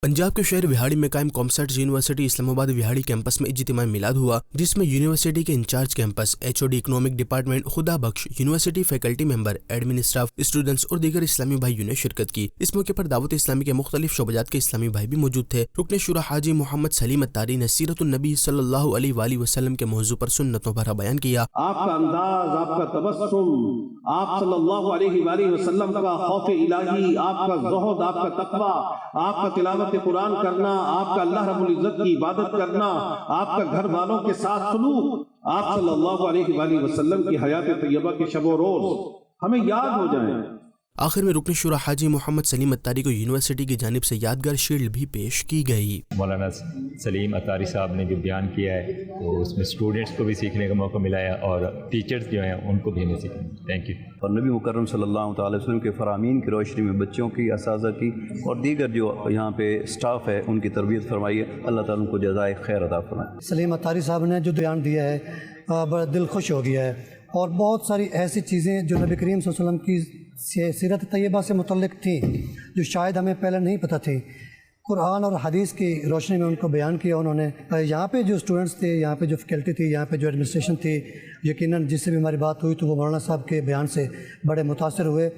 पंजाब के शहर विहाड़ी में कायम COMSATS university Islamabad Vehari campus में इज्तिमा मिलाद हुआ, जिसमें यूनिवर्सिटी के incharge campus HOD economic department Khuda Bakhsh, university faculty member, admin staff, students और दीगर इस्लामी भाइयों ने शिरकत की। इस मौके पर दावत इस्लामी के मुख्तलिफ शोबजात के इस्लामी भाई भी मौजूद थे। रुकन शुरा हाजी मोहम्मद सलीम अत्तारी ने सीरतुन नबी सल्लल्लाहु अलैहि वसल्लम के मौजू पर सुन्नतों भरा बयान किया। आपका अंदाज, आपका तबस्सुम, आप सल्लल्लाहु अलैहि वसल्लम का खौफ इलाही, आपका ज़ुहद, आपका तक़वा, आपका तिलावत कुरान करना, आपका अल्लाह रब्बुल इज्जत की इबादत करना, आपका घर वालों के साथ सलूक, आप सल्लल्लाहु अलैहि वसल्लम की हयात तैयबा के शब व रोज हमें याद हो जाएं। आखिर में रुकन शुरा हाजी मोहम्मद सलीम अत्तारी को यूनिवर्सिटी की जानिब से यादगार शील्ड भी पेश की गई। मौलाना सलीम अत्तारी साहब ने जो बयान किया है तो उसमें स्टूडेंट्स को भी सीखने का मौका मिला है और टीचर्स जो हैं उनको भी हमें सीखना। Thank you. और नबी मुकर्रम सल्लल्लाहु अलैहि वसल्लम के फरामीन की रोशनी में बच्चों की, असातिज़ा की और दीगर जो यहाँ पे स्टाफ है उनकी तरबियत फरमाइए। अल्लाह ताला उनको जज़ाए खैर अता फरमाए। सलीम अत्तारी साहब ने जो बयान दिया है बड़ा दिल खुश हो गया है और बहुत सारी ऐसी चीज़ें जो नबी करीम सल्लल्लाहु अलैहि वसल्लम की सीरत तैयबा से मुतल्लिक़ थी जो शायद हमें पहले नहीं पता थी, कुरान और हदीस की रोशनी में उनको बयान किया उन्होंने। यहाँ पे जो स्टूडेंट्स थे, यहाँ पे जो फैकल्टी थी, यहाँ पे जो एडमिनिस्ट्रेशन थी, यकीनन जिससे भी हमारी बात हुई तो वो मौलाना साहब के बयान से बड़े मुतासिर हुए।